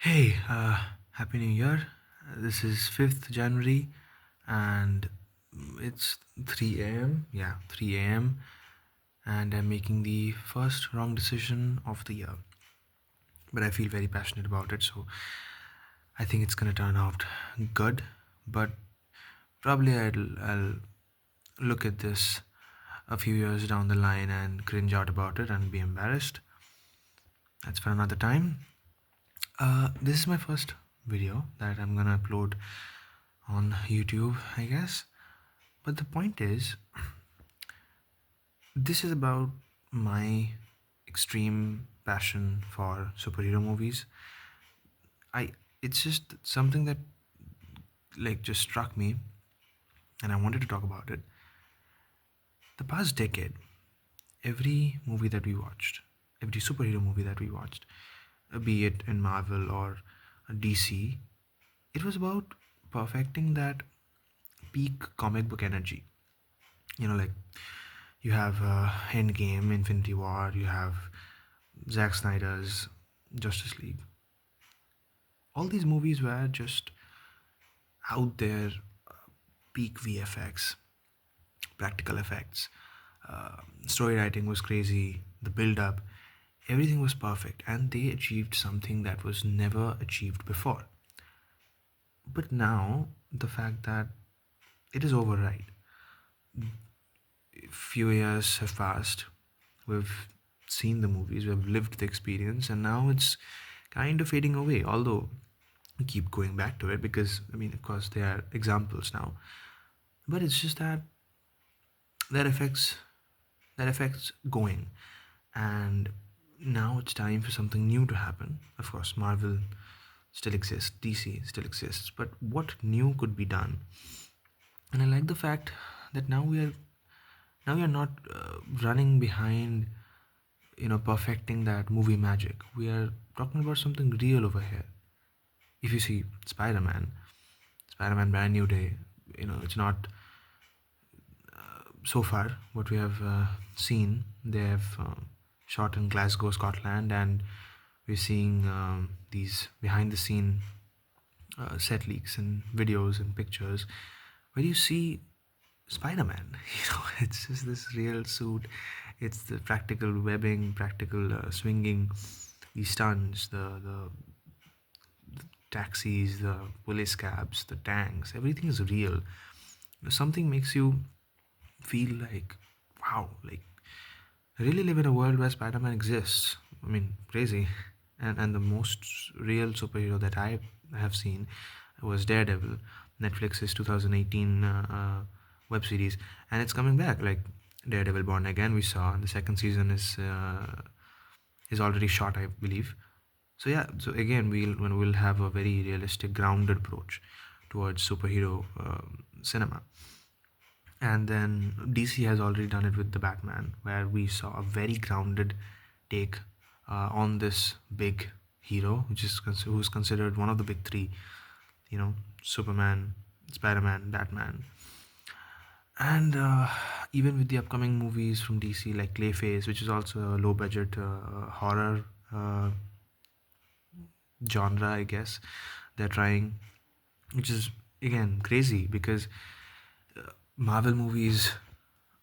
Hey, Happy New Year. This is 5th January and it's 3 a.m. Yeah, 3 a.m. And I'm making the first wrong decision of the year. But I feel very passionate about it, so I think it's gonna turn out good. But probably I'll look at this a few years down the line and cringe out about it and be embarrassed. That's for another time. This is my first video that I'm gonna upload on YouTube, I guess. But the point is, this is about my extreme passion for superhero movies. I It's just something that just struck me, and I wanted to talk about it. The past decade, every movie that we watched, every superhero movie that we watched, be it in Marvel or DC, it was about perfecting that peak comic book energy. Like you have Endgame, Infinity War, you have Zack Snyder's Justice League. All these movies were just out there, peak VFX, practical effects. Story writing was crazy, the build up, everything was perfect, and they achieved something that was never achieved before. But now, the fact that it is over, right? Few years have passed, we've seen the movies, we've lived the experience, and now it's kind of fading away. Although we keep going back to it because, I mean, of course, they are examples now. But it's just that that affects that affects going, and now it's time for something new to happen. Of course, Marvel still exists, DC still exists, but what new could be done? And I like the fact that now we are not running behind, perfecting that movie magic. We are talking about something real over here. If you see Spider-Man Brand New Day, it's not so far what we have seen. They have shot in Glasgow, Scotland, and we're seeing these behind the scene set leaks and videos and pictures where you see Spider-Man. It's just this real suit. It's the practical webbing, practical swinging, the stunts, the taxis, the police cabs, the tanks. Everything is real. Something makes you feel like, wow, like I really live in a world where Spider-Man exists. I mean, crazy. And the most real superhero that I have seen was Daredevil, Netflix's 2018 web series, and it's coming back. Like Daredevil Born Again, we saw, and the second season is already shot, I believe. So yeah, so again, we'll have a very realistic, grounded approach towards superhero cinema. And then DC has already done it with the Batman, where we saw a very grounded take on this big hero, who's considered one of the big three. Superman, Spider-Man, Batman, and even with the upcoming movies from DC like Clayface, which is also a low-budget horror genre, I guess they're trying, which is again crazy because Marvel movies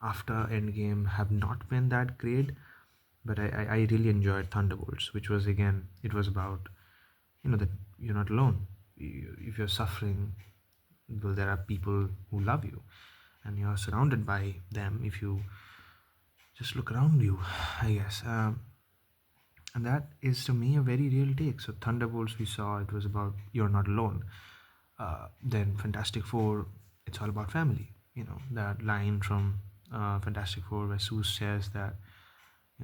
after Endgame have not been that great, but I really enjoyed Thunderbolts, which was again, it was about, that you're not alone. If you're suffering, well, there are people who love you, and you're surrounded by them if you just look around you, I guess. And that is to me a very real take. So Thunderbolts, we saw it was about you're not alone. Then Fantastic Four, it's all about family. That line from Fantastic Four where Sue says that,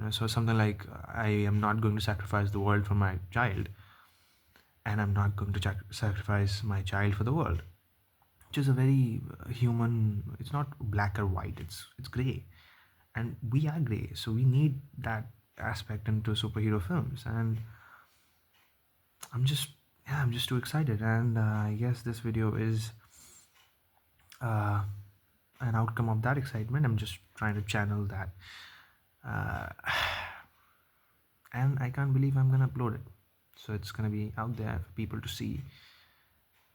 so something like, I am not going to sacrifice the world for my child, and I'm not going to sacrifice my child for the world, which is a very human. It's not black or white. It's gray, and we are gray, so we need that aspect into superhero films. And I'm just yeah, I'm just too excited, and I guess this video is uh, an outcome of that excitement. I'm just trying to channel that, uh, and I can't believe I'm gonna upload it. So it's gonna be out there for people to see,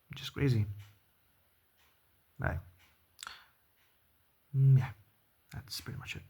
which is crazy. Bye. Yeah, that's pretty much it.